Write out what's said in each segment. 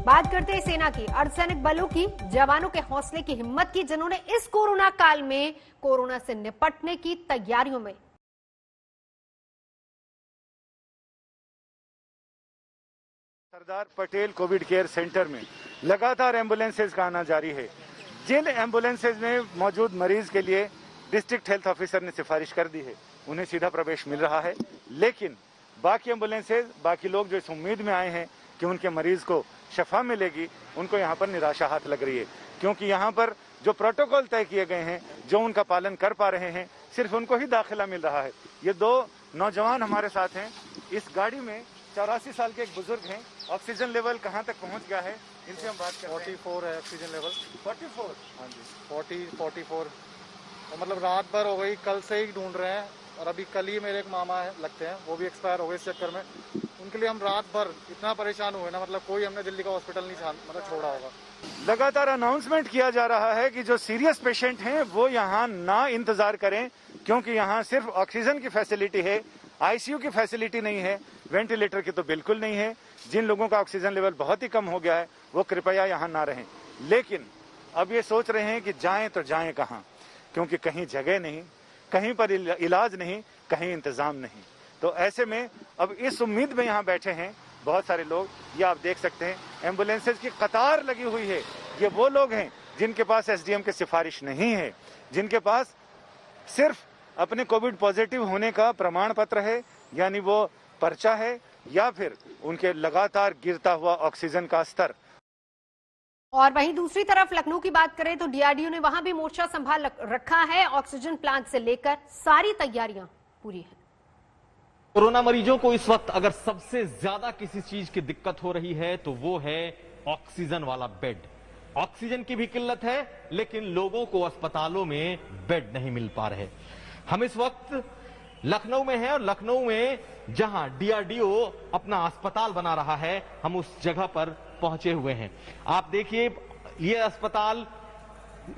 बात करते हैं सेना की, अर्धसैनिक बलों की, जवानों के हौसले की, हिम्मत की, जिन्होंने इस कोरोना काल में कोरोना से निपटने की तैयारियों में Sardar Patel Covid care centre में लगातार एम्बुलेंसेज का आना जारी है। जिन एम्बुलेंसेज में मौजूद मरीज के लिए डिस्ट्रिक्ट हेल्थ ऑफिसर ने सिफारिश कर दी है, उन्हें सीधा प्रवेश मिल रहा है। लेकिन बाकी एम्बुलेंसेज, बाकी लोग जो इस उम्मीद में आए हैं कि उनके मरीज को शफा मिलेगी, उनको यहाँ पर निराशा हाथ लग रही है। क्योंकि यहाँ पर जो प्रोटोकॉल तय किए गए हैं, जो उनका पालन कर पा रहे हैं, सिर्फ उनको ही दाखिला मिल रहा है। ये दो नौजवान हमारे साथ हैं। इस गाड़ी में 84 साल के एक बुजुर्ग हैं। ऑक्सीजन लेवल कहाँ तक पहुँच गया है, इनसे हम बात करते हैं। 44 है ऑक्सीजन लेवल। 44? हाँ जी, 44। तो मतलब रात भर हो गई, कल से ही ढूंढ रहे हैं। और अभी कल ही मेरे एक मामा लगते हैं, वो भी एक्सपायर हो गए इस चक्कर में। उनके लिए हम रात भर इतना परेशान हुए ना, मतलब कोई हमने दिल्ली का हॉस्पिटल नहीं छोड़ा होगा। लगातार अनाउंसमेंट किया जा रहा है कि जो सीरियस पेशेंट हैं वो यहाँ ना इंतजार करें, क्योंकि यहाँ सिर्फ ऑक्सीजन की फैसिलिटी है, आईसीयू की फैसिलिटी नहीं है, वेंटिलेटर की तो बिल्कुल नहीं है। जिन लोगों का ऑक्सीजन लेवल बहुत ही कम हो गया है, वो कृपया यहाँ ना रहें। लेकिन अब ये सोच रहे हैं कि जाएं तो जाएं कहाँ, क्योंकि कहीं जगह नहीं, कहीं पर इलाज नहीं, कहीं इंतजाम नहीं। तो ऐसे में अब इस उम्मीद में यहाँ बैठे हैं बहुत सारे लोग। ये आप देख सकते हैं, एम्बुलेंसेज की कतार लगी हुई है। ये वो लोग हैं जिनके पास एसडीएम की सिफारिश नहीं है, जिनके पास सिर्फ अपने कोविड पॉजिटिव होने का प्रमाण पत्र है, यानी वो पर्चा है, या फिर उनके लगातार गिरता हुआ ऑक्सीजन का स्तर। और वहीं दूसरी तरफ लखनऊ की बात करें तो डीआरडीओ ने वहां भी मोर्चा संभाल रखा है। ऑक्सीजन प्लांट से लेकर सारी तैयारियां पूरी हैं। कोरोना मरीजों को इस वक्त अगर सबसे ज्यादा किसी चीज की दिक्कत हो रही है तो वो है ऑक्सीजन वाला बेड। ऑक्सीजन की भी किल्लत है, लेकिन लोगों को अस्पतालों में बेड नहीं मिल पा रहे। हम इस वक्त लखनऊ में हैं और लखनऊ में जहां डीआरडीओ अपना अस्पताल बना रहा है, हम उस जगह पर पहुंचे हुए हैं। आप देखिए, ये अस्पताल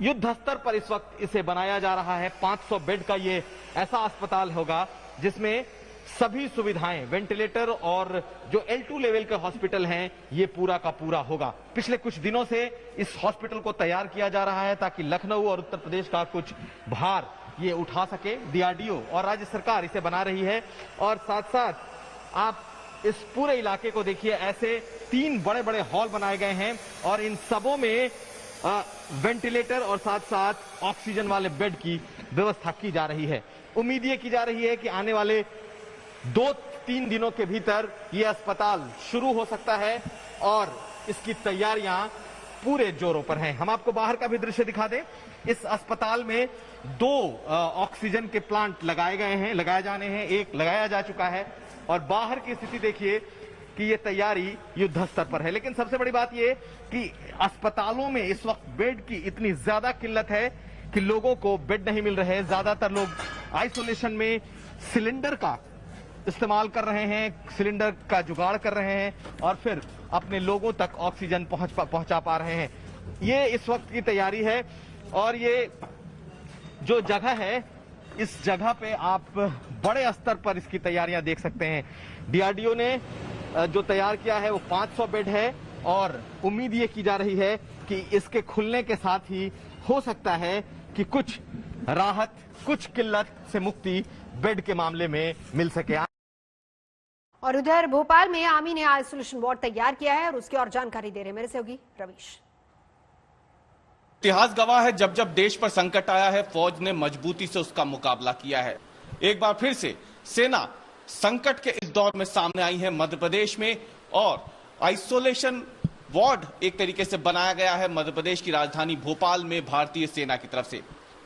युद्ध स्तर पर इस वक्त इसे बनाया जा रहा है। 500 बेड का ये ऐसा अस्पताल होगा जिसमें सभी सुविधाएं, वेंटिलेटर और जो L2 लेवल के हॉस्पिटल हैं, ये पूरा का पूरा होगा। पिछले कुछ दिनों से इस हॉस्पिटल को तैयार किया जा रहा है ताकि लखनऊ और उत्तर प्रदेश का कुछ भार ये उठा सके। डीआरडीओ और राज्य सरकार इसे बना रही है। और साथ साथ आप इस पूरे इलाके को देखिए, ऐसे 3 बड़े बड़े हॉल बनाए गए हैं और इन सबों में वेंटिलेटर और साथ साथ ऑक्सीजन वाले बेड की व्यवस्था की जा रही है। उम्मीद ये की जा रही है कि आने वाले 2-3 दिनों के भीतर यह अस्पताल शुरू हो सकता है और इसकी तैयारियां पूरे जोरों पर हैं। हम आपको बाहर का भी दृश्य दिखा दें। इस अस्पताल में 2 ऑक्सीजन के प्लांट लगाए जाने हैं। एक लगाया जा चुका है और बाहर की स्थिति देखिए कि ये तैयारी युद्ध स्तर पर है। लेकिन सबसे बड़ी बात ये कि अस्पतालों में इस वक्त बेड की इतनी ज्यादा किल्लत है कि लोगों को बेड नहीं मिल रहे। ज्यादातर लोग आइसोलेशन में सिलेंडर का इस्तेमाल कर रहे हैं, सिलेंडर का जुगाड़ कर रहे हैं और फिर अपने लोगों तक ऑक्सीजन पहुंचा पा रहे हैं। ये इस वक्त की तैयारी है और ये जो जगह है, इस जगह पे आप बड़े स्तर पर इसकी तैयारियां देख सकते हैं। डीआरडीओ ने जो तैयार किया है वो 500 बेड है और उम्मीद ये की जा रही है कि इसके खुलने के साथ ही हो सकता है कि कुछ राहत, कुछ किल्लत से मुक्ति बेड के मामले में मिल सके। और उधर भोपाल में आर्मी ने आइसोलेशन वार्ड तैयार किया है और उसकी और जानकारी दे रहे हैं मेरे सहयोगी रवीश। इतिहास गवाह है, जब जब देश पर संकट आया है, फौज ने मजबूती से उसका मुकाबला किया है। एक बार फिर से सेना संकट के इस दौर में सामने आई है मध्य प्रदेश में और आइसोलेशन वार्ड एक तरीके से बनाया गया है मध्य प्रदेश की राजधानी भोपाल में भारतीय सेना की तरफ से।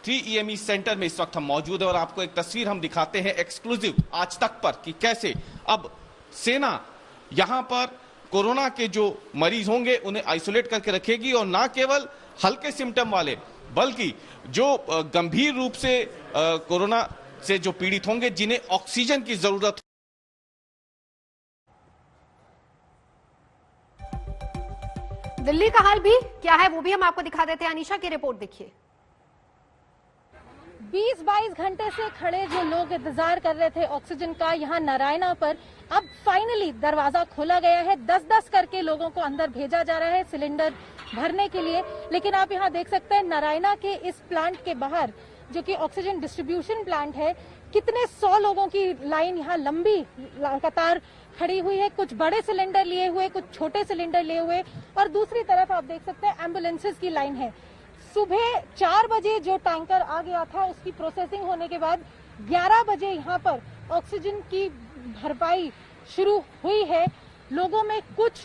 3EME सेंटर में इस वक्त हम मौजूद है और आपको एक तस्वीर हम दिखाते हैं एक्सक्लूसिव आज तक पर कि कैसे अब सेना यहां पर कोरोना के जो मरीज होंगे उन्हें आइसोलेट करके रखेगी और ना केवल हल्के सिम्टम वाले बल्कि जो गंभीर रूप से कोरोना से जो पीड़ित होंगे, जिन्हें ऑक्सीजन की जरूरत। दिल्ली का हाल भी क्या है वो भी हम आपको दिखा देते हैं। अनीशा की रिपोर्ट देखिए। 20-22 घंटे से खड़े जो लोग इंतजार कर रहे थे ऑक्सीजन का यहाँ नारायणा पर, अब फाइनली दरवाजा खोला गया है। 10-10 करके लोगों को अंदर भेजा जा रहा है सिलेंडर भरने के लिए। लेकिन आप यहाँ देख सकते हैं नारायणा के इस प्लांट के बाहर, जो कि ऑक्सीजन डिस्ट्रीब्यूशन प्लांट है, कितने 100 लोगों की लाइन यहाँ लंबी कतार खड़ी हुई है। कुछ बड़े सिलेंडर लिए हुए, कुछ छोटे सिलेंडर लिए हुए, और दूसरी तरफ आप देख सकते हैं एम्बुलेंसेज की लाइन है। सुबह 4 बजे जो टैंकर आ गया था उसकी प्रोसेसिंग होने के बाद 11 बजे यहाँ पर ऑक्सीजन की भरपाई शुरू हुई है। लोगों में कुछ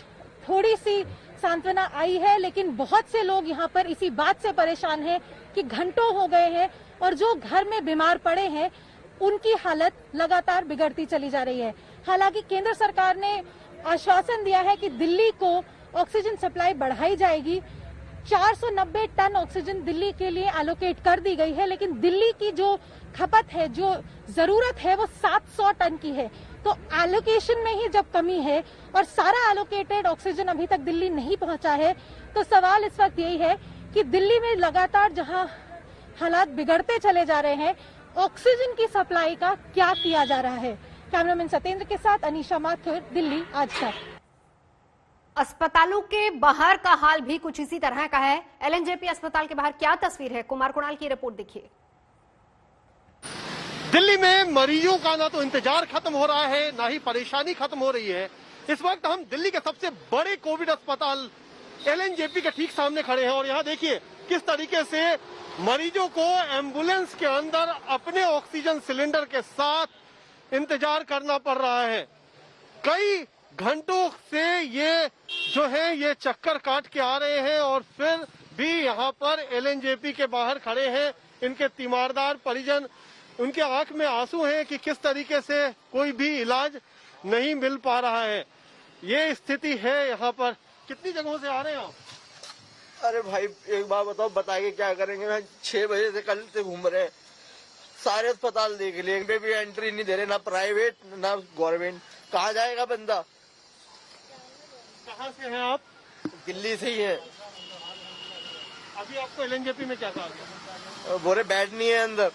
थोड़ी सी सांत्वना आई है, लेकिन बहुत से लोग यहाँ पर इसी बात से परेशान हैं कि घंटों हो गए हैं और जो घर में बीमार पड़े हैं उनकी हालत लगातार बिगड़ती चली जा रही है। हालांकि केंद्र सरकार ने आश्वासन दिया है कि दिल्ली को ऑक्सीजन सप्लाई बढ़ाई जाएगी। 490 टन ऑक्सीजन दिल्ली के लिए एलोकेट कर दी गई है, लेकिन दिल्ली की जो खपत है, जो जरूरत है, वो 700 टन की है। तो एलोकेशन में ही जब कमी है और सारा एलोकेटेड ऑक्सीजन अभी तक दिल्ली नहीं पहुंचा है, तो सवाल इस वक्त यही है कि दिल्ली में लगातार जहां हालात बिगड़ते चले जा रहे हैं, ऑक्सीजन की सप्लाई का क्या किया जा रहा है। कैमरामैन सत्येंद्र के साथ अनीशा माथुर, दिल्ली आज तक। अस्पतालों के बाहर का हाल भी कुछ इसी तरह का है। एलएनजेपी अस्पताल के बाहर क्या तस्वीर है, कुमार कुणाल की रिपोर्ट देखिए। दिल्ली में मरीजों का ना तो इंतजार खत्म हो रहा है, ना ही परेशानी खत्म हो रही है। इस वक्त हम दिल्ली के सबसे बड़े कोविड अस्पताल एलएनजेपी के ठीक सामने खड़े हैं और यहाँ देखिए किस तरीके से मरीजों को एम्बुलेंस के अंदर अपने ऑक्सीजन सिलेंडर के साथ इंतजार करना पड़ रहा है। कई घंटों से ये चक्कर काट के आ रहे हैं और फिर भी यहाँ पर एलएनजेपी के बाहर खड़े हैं। इनके तीमारदार परिजन, उनके आंख में आंसू हैं कि किस तरीके से कोई भी इलाज नहीं मिल पा रहा है। ये स्थिति है यहाँ पर। कितनी जगहों से आ रहे हैं आप? अरे भाई एक बार बताओ, बताइए क्या करेंगे। मैं 6 बजे से कल से घूम रहे हैं, सारे अस्पताल देख लिए, इनपे भी एंट्री नहीं दे रहे, ना प्राइवेट ना गवर्नमेंट। कहाँ जाएगा बंदा? कहाँ से हैं आप? दिल्ली से ही है। अभी आपको एलएनजेपी में क्या कहा गया? बोरे बेड नहीं है अंदर।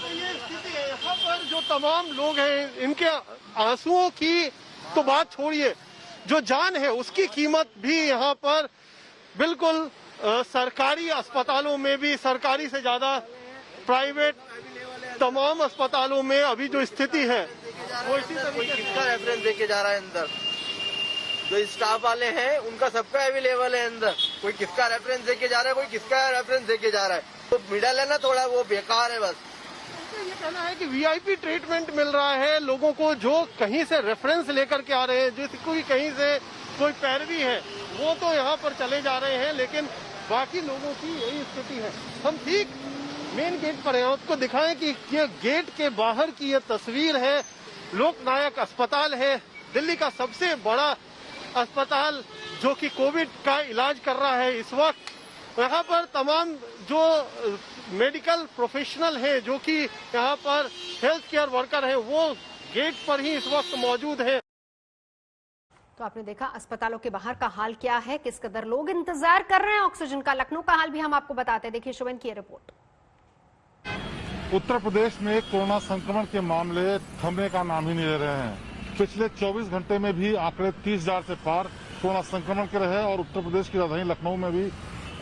ये स्थिति है यहाँ पर। जो तमाम लोग हैं, इनके आंसुओं की तो बात छोड़िए, जो जान है उसकी कीमत भी यहाँ पर बिल्कुल सरकारी अस्पतालों में भी, सरकारी से ज्यादा प्राइवेट तमाम अस्पतालों में अभी जो स्थिति है वो इसी तरह। कोई किसका रेफरेंस देके जा रहा है अंदर? जो स्टाफ वाले हैं उनका सबका अवेलेबल है अंदर। कोई किसका रेफरेंस देके जा रहा है, कोई किसका रेफरेंस देके जा रहा है। तो मिडल है ना थोड़ा, वो बेकार है बस। ये कहना है कि वीआईपी ट्रीटमेंट मिल रहा है लोगों को, जो कहीं से रेफरेंस लेकर के आ रहे हैं, जिसको कहीं से कोई पैरवी है, वो तो यहाँ पर चले जा रहे हैं, लेकिन बाकी लोगों की यही स्थिति है। हम ठीक मेन गेट पर हैं, आपको दिखाएं कि ये गेट के बाहर की ये तस्वीर है। लोकनायक अस्पताल है, दिल्ली का सबसे बड़ा अस्पताल जो कि कोविड का इलाज कर रहा है। इस वक्त यहाँ पर तमाम जो मेडिकल प्रोफेशनल है, जो कि यहाँ पर हेल्थ केयर वर्कर है, वो गेट पर ही इस वक्त मौजूद है। तो आपने देखा अस्पतालों के बाहर का हाल क्या है, किस कदर लोग इंतजार कर रहे हैं ऑक्सीजन का। लखनऊ का हाल भी हम आपको बताते हैं, देखिए शुभन की रिपोर्ट। उत्तर प्रदेश में कोरोना संक्रमण के मामले थमने का नाम ही नहीं ले रहे हैं। पिछले 24 घंटे में भी आंकड़े 30,000 से पार कोरोना संक्रमण के रहे और उत्तर प्रदेश की राजधानी लखनऊ में भी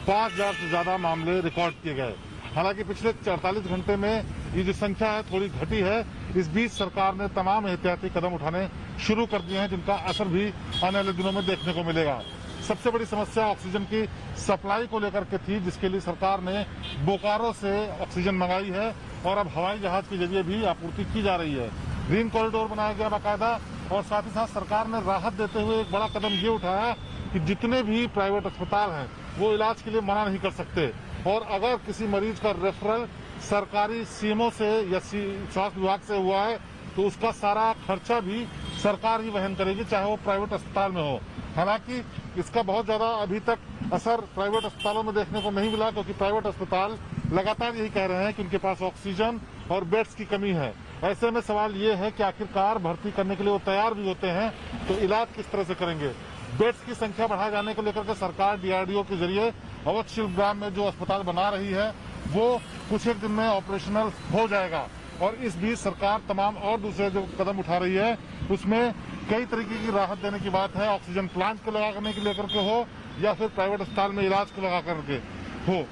5,000 से ज्यादा मामले रिकॉर्ड किए गए। हालांकि पिछले 48 घंटे में ये जो संख्या है थोड़ी घटी है। इस बीच सरकार ने तमाम एहतियाती कदम उठाने शुरू कर दिए हैं, जिनका असर भी आने वाले दिनों में देखने को मिलेगा। सबसे बड़ी समस्या ऑक्सीजन की सप्लाई को लेकर के थी, जिसके लिए सरकार ने बोकारो से ऑक्सीजन मंगाई है और अब हवाई जहाज के जरिए भी आपूर्ति की जा रही है। ग्रीन कॉरिडोर बनाया गया बाकायदा, और साथ ही साथ सरकार ने राहत देते हुए एक बड़ा कदम ये उठाया कि जितने भी प्राइवेट अस्पताल हैं वो इलाज के लिए मना नहीं कर सकते, और अगर किसी मरीज का रेफरल सरकारी सीमों से या स्वास्थ्य विभाग से हुआ है तो उसका सारा खर्चा भी सरकार ही वहन करेगी, चाहे वो प्राइवेट अस्पताल में हो। हालांकि इसका बहुत ज्यादा अभी तक असर प्राइवेट अस्पतालों में देखने को नहीं मिला, क्योंकि प्राइवेट अस्पताल लगातार यही कह रहे हैं कि उनके पास ऑक्सीजन और बेड्स की कमी है। ऐसे में सवाल ये है कि आखिरकार भर्ती करने के लिए वो तैयार भी होते हैं तो इलाज किस तरह से करेंगे। बेड्स की संख्या बढ़ाए जाने को लेकर के सरकार डीआरडीओ के जरिए अवध शिल्पग्राम में जो अस्पताल बना रही है वो कुछ एक दिन में ऑपरेशनल हो जाएगा। और इस बीच सरकार तमाम और दूसरे जो कदम उठा रही है उसमें कई तरीके की राहत देने की बात है। ऑक्सीजन प्लांट को लगा करने के लेकर के हो या फिर प्राइवेट अस्पताल में इलाज को लगा करके हो।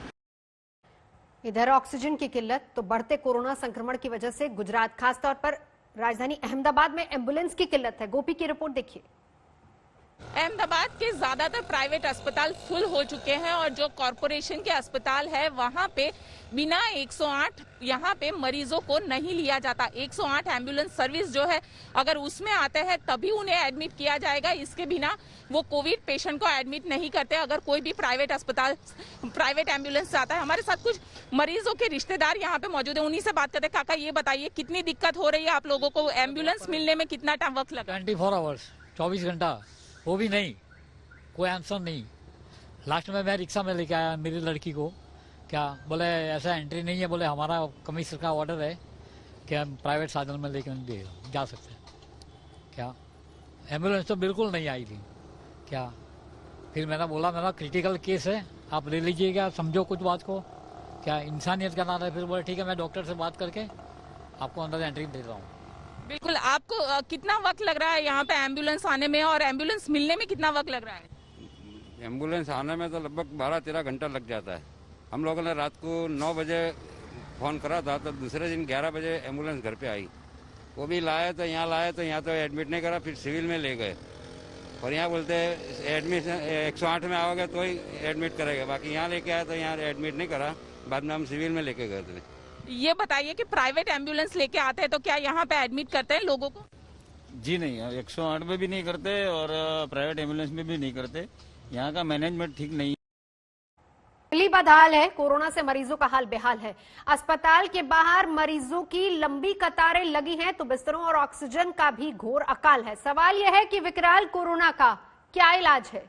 इधर ऑक्सीजन की किल्लत तो बढ़ते कोरोना संक्रमण की वजह से गुजरात, खासतौर पर राजधानी अहमदाबाद में एम्बुलेंस की किल्लत है। गोपी की रिपोर्ट देखिए। अहमदाबाद के ज्यादातर प्राइवेट अस्पताल फुल हो चुके हैं और जो कॉरपोरेशन के अस्पताल है वहां पे बिना 108 यहाँ पे मरीजों को नहीं लिया जाता। 108 एम्बुलेंस सर्विस जो है अगर उसमें आते हैं तभी उन्हें एडमिट किया जाएगा, इसके बिना वो कोविड पेशेंट को एडमिट नहीं करते। अगर कोई भी प्राइवेट अस्पताल, प्राइवेट एम्बुलेंस आता है। हमारे साथ कुछ मरीजों के रिश्तेदार यहाँ पे मौजूद है, उन्हीं से बात करते हैं। काका ये बताइए कितनी दिक्कत हो रही है आप लोगों को, एम्बुलेंस मिलने में कितना टाइम वक्त लगा? 24 आवर्स, 24 घंटा, वो भी नहीं, कोई आंसर नहीं। लास्ट में मैं रिक्शा में लेके आया मेरी लड़की को, क्या बोले ऐसा एंट्री नहीं है, बोले हमारा कमिश्नर का ऑर्डर है कि हम प्राइवेट साधन में लेके जा सकते हैं। क्या एम्बुलेंस तो बिल्कुल नहीं आई थी। क्या फिर मैंने बोला मेरा क्रिटिकल केस है, आप ले लीजिएगा, समझो कुछ बात को, क्या इंसानियत का नाम है। फिर बोले ठीक है मैं डॉक्टर से बात करके आपको अंदर एंट्री दे रहा हूँ। बिल्कुल, आपको कितना वक्त लग रहा है यहाँ पे एम्बुलेंस आने में और एम्बुलेंस मिलने में कितना वक्त लग रहा है? एम्बुलेंस आने में तो लगभग 12-13 घंटा लग जाता है। हम लोगों ने रात को 9 बजे फ़ोन करा था तो दूसरे दिन 11 बजे एम्बुलेंस घर पे आई। वो भी लाए तो यहाँ तो एडमिट नहीं करा, फिर सिविल में ले गए और यहाँ बोलते एडमिशन 108 में आओगे तो ही एडमिट करेगा, बाकी यहाँ लेके आए तो यहाँ एडमिट नहीं करा, बाद में हम सिविल में लेके गए थे। ये बताइए कि प्राइवेट एम्बुलेंस लेके आते हैं तो क्या यहाँ पे एडमिट करते हैं लोगों को? जी नहीं, 108 में भी नहीं करते और प्राइवेट एम्बुलेंस में भी नहीं करते। यहाँ का मैनेजमेंट ठीक नहीं। दिल्ली बदहाल है, कोरोना से मरीजों का हाल बेहाल है। अस्पताल के बाहर मरीजों की लंबी कतारें लगी हैं तो बिस्तरों और ऑक्सीजन का भी घोर अकाल है। सवाल यह है कि विकराल कोरोना का क्या इलाज है?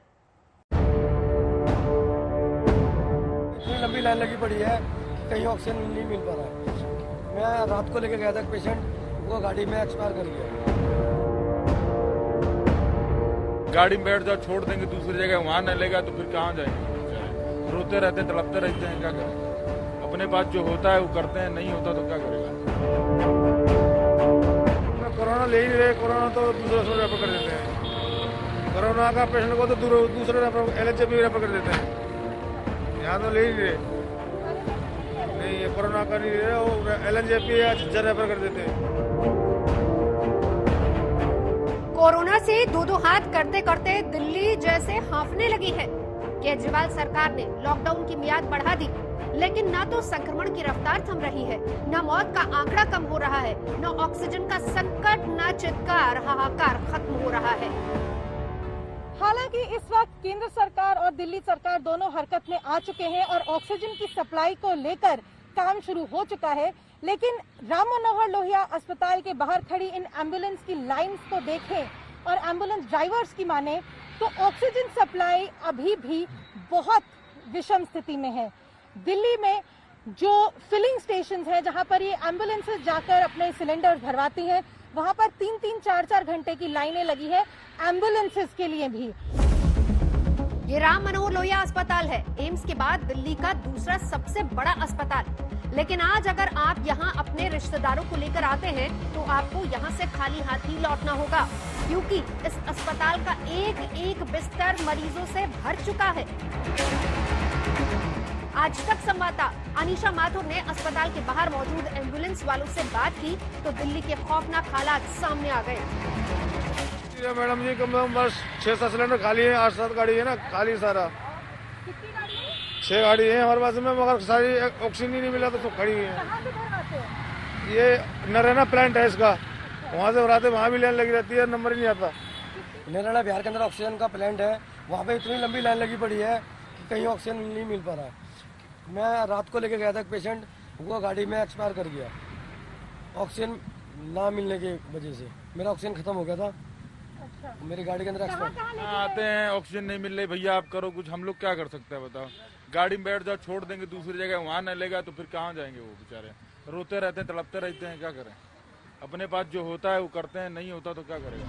इतनी लंबी लाइन लगी पड़ी है, कहीं ऑक्सीजन नहीं मिल पा रहा है। मैं रात को लेके गया था पेशेंट, वो गाड़ी में एक्सपायर कर गया। गाड़ी में बैठ जाओ, छोड़ देंगे दूसरी जगह, वहाँ न लेगा तो फिर कहाँ जाएंगे? रोते रहते हैं, तड़पते रहते हैं, क्या करें? अपने पास जो होता है वो करते हैं, नहीं होता तो क्या करेगा? कोरोना ले ही नहीं रहे, कोरोना तो दूसरे रेफर कर देते हैं। कोरोना का पेशेंट को तो दूसरे LHP रेफर कर देते हैं, यहाँ तो ले ही नहीं रहे। नहीं, ये कोरोना का नहीं ले रहे, वो LHP या झज्जर रेफर कर देते हैं। कोरोना से दो हाथ करते करते दिल्ली जैसे हांफने लगी है। केजरीवाल सरकार ने लॉकडाउन की मियाद बढ़ा दी, लेकिन ना तो संक्रमण की रफ्तार थम रही है, ना मौत का आंकड़ा कम हो रहा है, ना ऑक्सीजन का संकट, ना चित्कार हाहाकार खत्म हो रहा है। हालांकि इस वक्त केंद्र सरकार और दिल्ली सरकार दोनों हरकत में आ चुके हैं और ऑक्सीजन की सप्लाई को लेकर काम शुरू हो चुका है, लेकिन राम मनोहर लोहिया अस्पताल के बाहर खड़ी इन एम्बुलेंस की लाइंस को देखें और एम्बुलेंस ड्राइवर्स की माने तो ऑक्सीजन सप्लाई अभी भी बहुत विषम स्थिति में है। दिल्ली में जो फिलिंग स्टेशन है जहां पर ये एम्बुलेंसेस जाकर अपने सिलेंडर भरवाती हैं, वहां पर 3-3, 4-4 घंटे की लाइनें लगी है एम्बुलेंसेस के लिए भी। ये राम मनोहर लोहिया अस्पताल है, एम्स के बाद दिल्ली का दूसरा सबसे बड़ा अस्पताल। लेकिन आज अगर आप यहाँ अपने रिश्तेदारों को लेकर आते हैं तो आपको यहाँ से खाली हाथ ही लौटना होगा, क्योंकि इस अस्पताल का एक एक बिस्तर मरीजों से भर चुका है। आज तक संवाददाता अनीशा माथुर ने अस्पताल के बाहर मौजूद एम्बुलेंस वालों से बात की तो दिल्ली के खौफनाक हालात सामने आ गए। मैडम जी, कम बस 6-7 सिलेंडर खाली है, 8-7 गाड़ी है ना, खाली सारा। 6 गाड़ी है हमारे पास में, मगर सारी ऑक्सीजन ही नहीं मिला तो सब खड़ी हुई है। ये नरैना प्लांट है इसका, वहाँ से भराते, वहाँ भी लाइन लगी रहती है, नंबर ही नहीं आता। नरैना बिहार के अंदर ऑक्सीजन का प्लांट है, वहाँ पे इतनी लंबी लाइन लगी पड़ी है कि कहीं ऑक्सीजन नहीं मिल पा रहा है। मैं रात को लेके गया था पेशेंट, वो गाड़ी में एक्सपायर कर गया ऑक्सीजन ना मिलने की वजह से। मेरा ऑक्सीजन खत्म हो गया था। मेरी गाड़ी के अंदर आते हैं, ऑक्सीजन नहीं मिल रही, भैया आप करो कुछ, हम लोग क्या कर सकते हैं बताओ? गाड़ी में बैठ जाओ, छोड़ देंगे दूसरी जगह, वहाँ न लेगा तो फिर कहाँ जाएंगे? वो बेचारे रोते रहते हैं, तड़पते रहते हैं, क्या करें? अपने पास जो होता है वो करते हैं, नहीं होता तो क्या करेगा?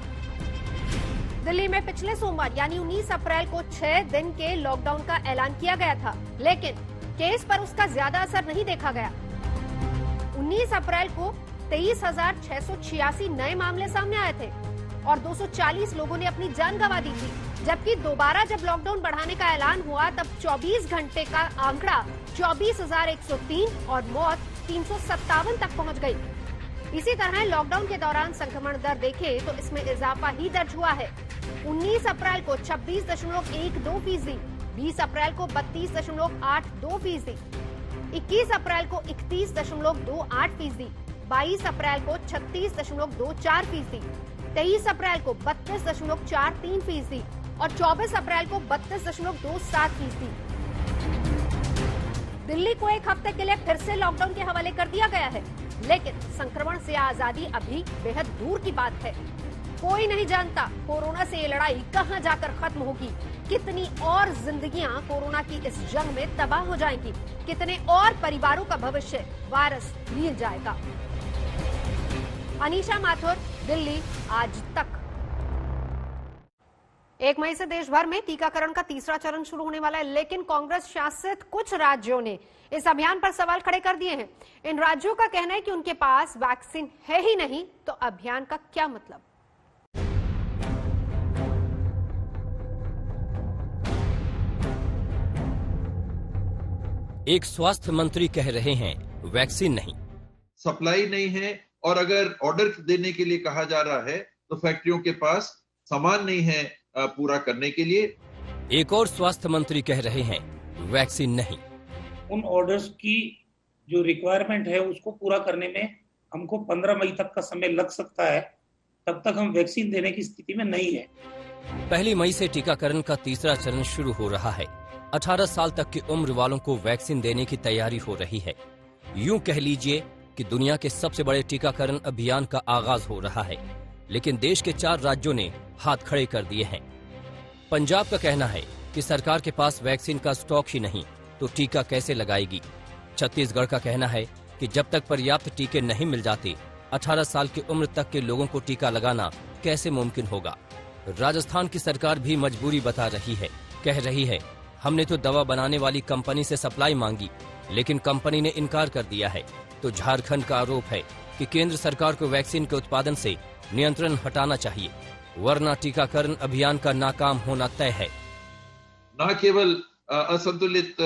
दिल्ली में पिछले सोमवार यानी 19 अप्रैल को 6 दिन के लॉकडाउन का ऐलान किया गया था, लेकिन केस पर उसका ज्यादा असर नहीं देखा गया। 19 अप्रैल को 23,686 नए मामले सामने आए थे और 240 लोगों ने अपनी जान गंवा दी थी, जबकि दोबारा जब लॉकडाउन बढ़ाने का ऐलान हुआ तब 24 घंटे का आंकड़ा 24,103 और मौत 357 तक पहुंच गई। इसी तरह लॉकडाउन के दौरान संक्रमण दर देखें तो इसमें इजाफा ही दर्ज हुआ है। 19 अप्रैल को 26.12%, 20 अप्रैल को 32.82%, 21 अप्रैल को 31.28%, 22 अप्रैल को 36.24%, 23 अप्रैल को 32.43% और 24 अप्रैल को 32.27%। दिल्ली को एक हफ्ते के लिए फिर से लॉकडाउन के हवाले कर दिया गया है, लेकिन संक्रमण से आजादी अभी बेहद दूर की बात है। कोई नहीं जानता कोरोना से ये लड़ाई कहां जाकर खत्म होगी, कितनी और जिंदगियां कोरोना की इस जंग में तबाह हो जाएंगी, कितने और परिवारों का भविष्य वायरस लील जाएगा। अनीशा माथुर, दिल्ली, आज तक। 1 मई से देश भर में टीकाकरण का तीसरा चरण शुरू होने वाला है, लेकिन कांग्रेस शासित कुछ राज्यों ने इस अभियान पर सवाल खड़े कर दिए हैं। इन राज्यों का कहना है कि उनके पास वैक्सीन है ही नहीं, तो अभियान का क्या मतलब। एक स्वास्थ्य मंत्री कह रहे हैं वैक्सीन नहीं, सप्लाई नहीं है, और अगर ऑर्डर देने के लिए कहा जा रहा है तो फैक्ट्रियों के पास सामान नहीं है पूरा करने के लिए। एक और स्वास्थ्य मंत्री कह रहे हैं वैक्सीन नहीं। उन ऑर्डर्स की जो रिक्वायरमेंट है उसको पूरा करने में हमको 15 मई तक का समय लग सकता है, तब तक हम वैक्सीन देने की स्थिति में नहीं है। 1 मई से टीकाकरण का तीसरा चरण शुरू हो रहा है। 18 साल तक की उम्र वालों को वैक्सीन देने की तैयारी हो रही है। यूं कह लीजिए कि दुनिया के सबसे बड़े टीकाकरण अभियान का आगाज हो रहा है, लेकिन देश के 4 राज्यों ने हाथ खड़े कर दिए हैं। पंजाब का कहना है कि सरकार के पास वैक्सीन का स्टॉक ही नहीं, तो टीका कैसे लगाएगी। छत्तीसगढ़ का कहना है कि जब तक पर्याप्त टीके नहीं मिल जाते, 18 साल की उम्र तक के लोगों को टीका लगाना कैसे मुमकिन होगा। राजस्थान की सरकार भी मजबूरी बता रही है, कह रही है हमने तो दवा बनाने वाली कंपनी से सप्लाई मांगी, लेकिन कंपनी ने इनकार कर दिया है। तो झारखंड का आरोप है कि केंद्र सरकार को वैक्सीन के उत्पादन से नियंत्रण हटाना चाहिए, वरना टीकाकरण अभियान का नाकाम होना तय है। न केवल असंतुलित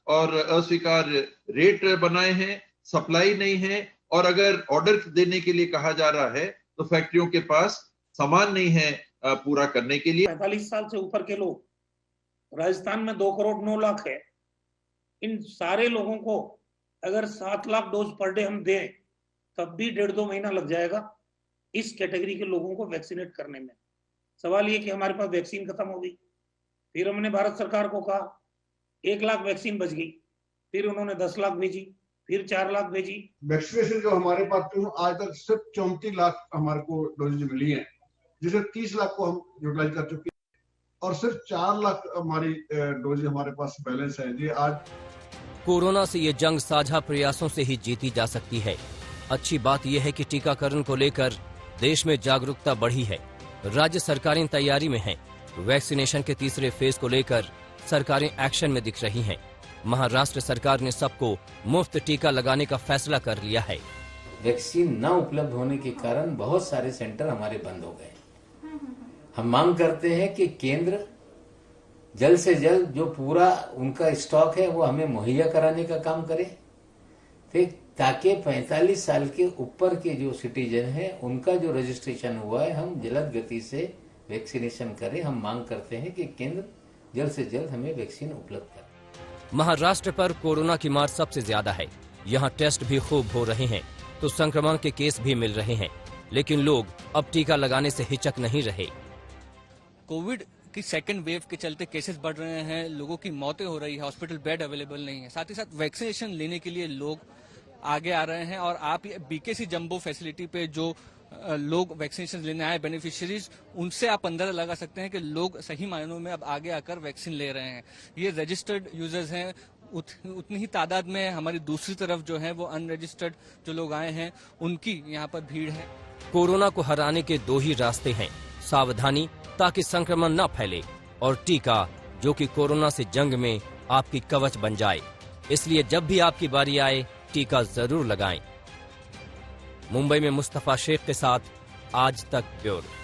और अस्वीकार्य रेट बनाए हैं, सप्लाई नहीं है, और अगर ऑर्डर देने के लिए कहा जा रहा है तो फैक्ट्रियों के पास सामान नहीं है पूरा करने के लिए। 45 साल से ऊपर के लोग, राजस्थान में 2 करोड़ 9 लाख है। इन सारे लोगों को अगर 7 लाख डोज पर डे हम दें, तब भी 1.5-2 महीना लग जाएगा इस कैटेगरी के लोगों को वैक्सीनेट करने में। सवाल ये कि हमारे पास वैक्सीन खत्म हो गई, फिर हमने भारत सरकार को कहा 1 लाख वैक्सीन बच गई, फिर उन्होंने 10 लाख भेजी, फिर 4 लाख भेजी। वैक्सीनेशन जो हमारे पास आज तक सिर्फ 34 लाख हमारे को डोजेज मिली है, जिसे 30 लाख को हम यूटिलाइज कर चुके हैं, और सिर्फ 4 लाख हमारी डोज हमारे पास बैलेंस है। ये आज कोरोना से ये जंग साझा प्रयासों से ही जीती जा सकती है। अच्छी बात यह है कि टीकाकरण को लेकर देश में जागरूकता बढ़ी है। राज्य सरकारें तैयारी में हैं। वैक्सीनेशन के तीसरे फेज को लेकर सरकारें एक्शन में दिख रही हैं। महाराष्ट्र सरकार ने सबको मुफ्त टीका लगाने का फैसला कर लिया है। वैक्सीन न उपलब्ध होने के कारण बहुत सारे सेंटर हमारे बंद हो गए। हम मांग करते हैं कि केंद्र जल्द से जल्द जो पूरा उनका स्टॉक है वो हमें मुहैया कराने का काम करे, ताकि 45 साल के ऊपर के जो सिटीजन हैं उनका जो रजिस्ट्रेशन हुआ है हम जल्द गति से वैक्सीनेशन करें। हम मांग करते हैं कि केंद्र जल्द से जल्द हमें वैक्सीन उपलब्ध करे। महाराष्ट्र पर कोरोना की मार सबसे ज्यादा है। यहाँ टेस्ट भी खूब हो रहे हैं, तो संक्रमण के केस भी मिल रहे हैं, लेकिन लोग अब टीका लगाने से हिचक नहीं रहे। कोविड की सेकेंड वेव के चलते केसेस बढ़ रहे हैं, लोगों की मौतें हो रही है, हॉस्पिटल बेड अवेलेबल नहीं है। साथ ही साथ वैक्सीनेशन लेने के लिए लोग आगे आ रहे हैं, और आप ये बीकेसी जंबो फैसिलिटी पे जो लोग वैक्सीनेशन लेने आए बेनिफिशियरीज, उनसे आप अंदाजा लगा सकते हैं कि लोग सही मायनों में अब आगे आकर वैक्सीन ले रहे हैं। ये रजिस्टर्ड यूजर्स हैं, उतनी ही तादाद में हमारी दूसरी तरफ जो है वो अनरजिस्टर्ड जो लोग आए हैं उनकी यहाँ पर भीड़ है। कोरोना को हराने के 2 ही रास्ते हैं, सावधानी ताकि संक्रमण न फैले, और टीका जो कि कोरोना से जंग में आपकी कवच बन जाए। इसलिए जब भी आपकी बारी आए टीका जरूर लगाएं। मुंबई में मुस्तफा शेख के साथ आज तक ब्यूरो।